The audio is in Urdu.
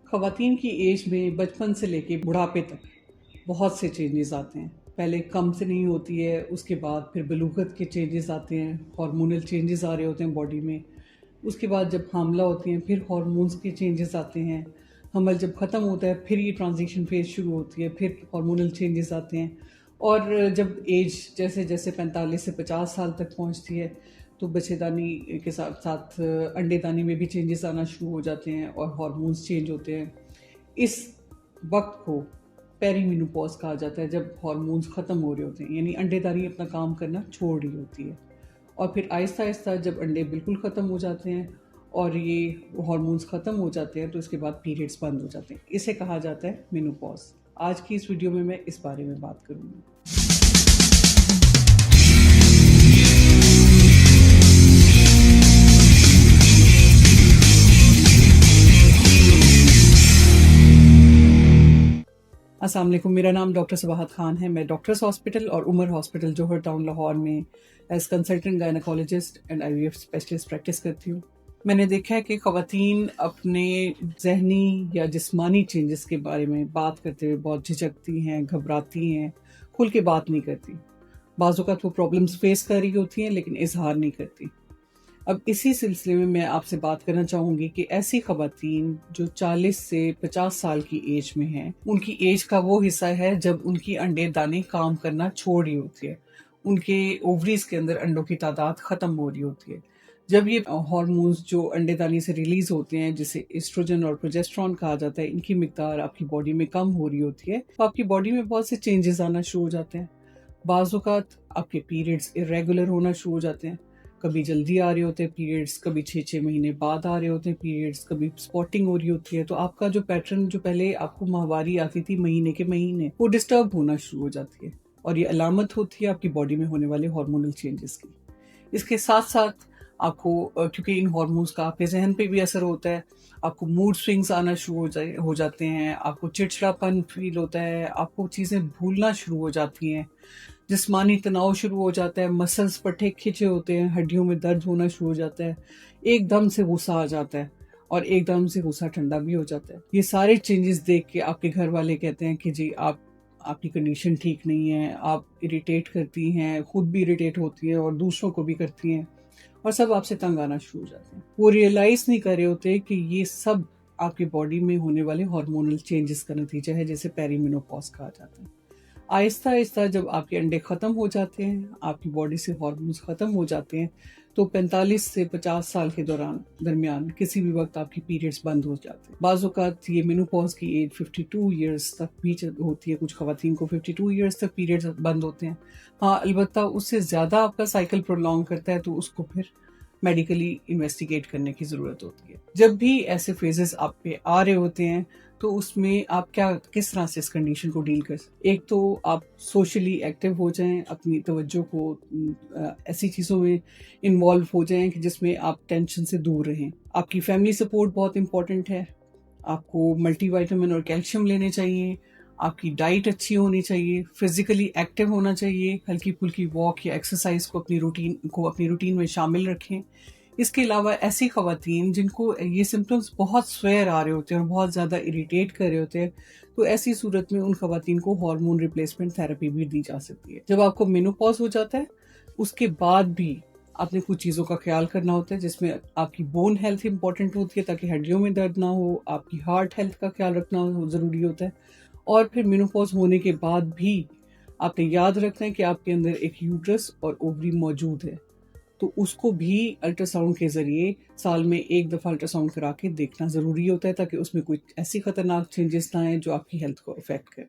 خواتین کی ایج میں بچپن سے لے کے بڑھاپے تک بہت سے چینجز آتے ہیں. پہلے کم سے نہیں ہوتی ہے، اس کے بعد پھر بلوغت کے چینجز آتے ہیں، ہارمونل چینجز آ رہے ہوتے ہیں باڈی میں. اس کے بعد جب حاملہ ہوتی ہیں پھر ہارمونز کے چینجز آتے ہیں. حمل جب ختم ہوتا ہے پھر یہ ٹرانزیشن فیز شروع ہوتی ہے، پھر ہارمونل چینجز آتے ہیں. اور جب ایج جیسے جیسے 45 سے 50 سال تک پہنچتی ہے تو بچے دانی کے ساتھ ساتھ انڈے دانی میں بھی چینجز آنا شروع ہو جاتے ہیں اور ہارمونز چینج ہوتے ہیں. اس وقت کو پیری مینوپاز کہا جاتا ہے، جب ہارمونز ختم ہو رہے ہوتے ہیں، یعنی انڈے داری اپنا کام کرنا چھوڑ رہی ہوتی ہے. اور پھر آہستہ آہستہ جب انڈے بالکل ختم ہو جاتے ہیں اور یہ ہارمونز ختم ہو جاتے ہیں تو اس کے بعد پیریڈز بند ہو جاتے ہیں. اسے کہا جاتا ہے مینوپاز. آج کی اس ویڈیو میں اس بارے میں بات کروں گی. السلام علیکم، میرا نام ڈاکٹر صباحت خان ہے. میں ڈاکٹرس ہاسپٹل اور عمر ہاسپٹل جوہر ٹاؤن لاہور میں as consultant gynaecologist and I V F specialist practice کرتی ہوں. میں نے دیکھا ہے کہ خواتین اپنے ذہنی یا جسمانی چینجز کے بارے میں بات کرتے ہوئے بہت جھجکتی ہیں، گھبراتی ہیں، کھل کے بات نہیں کرتی. بعض اوقات وہ پرابلمس فیس کر رہی ہوتی ہیں لیکن اظہار نہیں کرتی. اب اسی سلسلے میں آپ سے بات کرنا چاہوں گی کہ ایسی خواتین جو 40 سے 50 سال کی ایج میں ہیں، ان کی ایج کا وہ حصہ ہے جب ان کی انڈے دانے کام کرنا چھوڑ رہی ہوتی ہے، ان کے اووریز کے اندر انڈوں کی تعداد ختم ہو رہی ہوتی ہے. جب یہ ہارمونز جو انڈے دانی سے ریلیز ہوتے ہیں، جسے ایسٹروجن اور پروجسٹرون کہا جاتا ہے، ان کی مقدار آپ کی باڈی میں کم ہو رہی ہوتی ہے تو آپ کی باڈی میں بہت سے چینجز آنا شروع ہو جاتے ہیں. بعض اوقات آپ کے پیریڈز irregular ہونا شروع ہو جاتے ہیں. کبھی جلدی آ رہے ہوتے ہیں پیریڈز، کبھی 6 مہینے بعد آ رہے ہوتے ہیں پیریڈز، کبھی سپاٹنگ ہو رہی ہوتی ہے. تو آپ کا جو پیٹرن جو پہلے آپ کو ماہواری آتی تھی مہینے کے مہینے، وہ ڈسٹرب ہونا شروع ہو جاتی ہے اور یہ علامت ہوتی ہے آپ کی باڈی میں ہونے والے ہارمونل چینجز کی. اس کے ساتھ ساتھ آپ کو کیونکہ ان ہارمونز کا آپ کے ذہن پہ بھی اثر ہوتا ہے، آپ کو موڈ سوئنگز آنا شروع ہو جاتے ہیں، آپ کو چڑچڑاپن فیل ہوتا ہے، آپ کو چیزیں بھولنا شروع ہو جاتی ہیں، جسمانی تناؤ شروع ہو جاتا ہے، مسلز پٹھے کھچے ہوتے ہیں، ہڈیوں میں درد ہونا شروع ہو جاتا ہے، ایک دم سے غصہ آ جاتا ہے اور ایک دم سے غصہ ٹھنڈا بھی ہو جاتا ہے. یہ سارے چینجز دیکھ کے آپ کے گھر والے کہتے ہیں کہ جی آپ کی کنڈیشن ٹھیک نہیں ہے، آپ اریٹیٹ کرتی ہیں، خود بھی اریٹیٹ ہوتی ہیں اور دوسروں کو بھی کرتی ہیں اور سب آپ سے تنگ آنا شروع ہو جاتے ہیں. وہ ریئلائز نہیں کر رہے ہوتے کہ یہ سب آپ کی باڈی میں ہونے والے ہارمونل چینجز کا نتیجہ ہے، جسے پیری مینوپاز کہا جاتا ہے. آہستہ آہستہ جب آپ کے انڈے ختم ہو جاتے ہیں، آپ کی باڈی سے ہارمونز ختم ہو جاتے ہیں تو 45 سے 50 سال کے درمیان کسی بھی وقت آپ کی پیریڈز بند ہو جاتے ہیں. بعض اوقات یہ مینوپاز کی ایج 52 ایئرز تک بھی ہوتی ہے. کچھ خواتین کو 52 ایئرز تک پیریڈز بند ہوتے ہیں. ہاں، البتہ اس سے زیادہ آپ کا سائیکل پرولونگ کرتا ہے تو اس کو پھر میڈیکلی انویسٹیگیٹ کرنے کی ضرورت ہوتی ہے. جب بھی ایسے فیزز آپ پہ آ رہے ہوتے ہیں تو اس میں آپ کس طرح سے اس کنڈیشن کو ڈیل کر سکتے. ایک تو آپ سوشلی ایکٹیو ہو جائیں، اپنی توجہ کو ایسی چیزوں میں انوالو ہو جائیں کہ جس میں آپ ٹینشن سے دور رہیں. آپ کی فیملی سپورٹ بہت امپورٹنٹ ہے. آپ کو ملٹی وائٹامن اور کیلشیم لینے چاہیے. آپ کی ڈائٹ اچھی ہونی چاہیے. فزیکلی ایکٹیو ہونا چاہیے. ہلکی پھلکی واک یا ایکسرسائز کو اپنی روٹین میں شامل رکھیں. اس کے علاوہ ایسی خواتین جن کو یہ سمپٹمز بہت سویر آ رہے ہوتے ہیں اور بہت زیادہ اریٹیٹ کر رہے ہوتے ہیں تو ایسی صورت میں ان خواتین کو ہارمون ریپلیسمنٹ تھراپی بھی دی جا سکتی ہے. جب آپ کو مینوپاز ہو جاتا ہے اس کے بعد بھی آپ نے کچھ چیزوں کا خیال کرنا ہوتا ہے، جس میں آپ کی بون ہیلتھ امپورٹنٹ ہوتی ہے تاکہ ہڈیوں میں درد نہ ہو. آپ کی ہارٹ ہیلتھ کا خیال رکھنا ضروری ہوتا ہے. اور پھر مینوپاز ہونے کے بعد بھی آپ نے یاد رکھنا ہے کہ آپ کے اندر ایک یوٹرس اور اووری موجود ہے، تو اس کو بھی الٹرا ساؤنڈ کے ذریعے سال میں ایک دفعہ الٹرا ساؤنڈ کرا کے دیکھنا ضروری ہوتا ہے تاکہ اس میں کوئی ایسی خطرناک چینجز نہ آئیں جو آپ کی ہیلتھ کو افیکٹ کرے.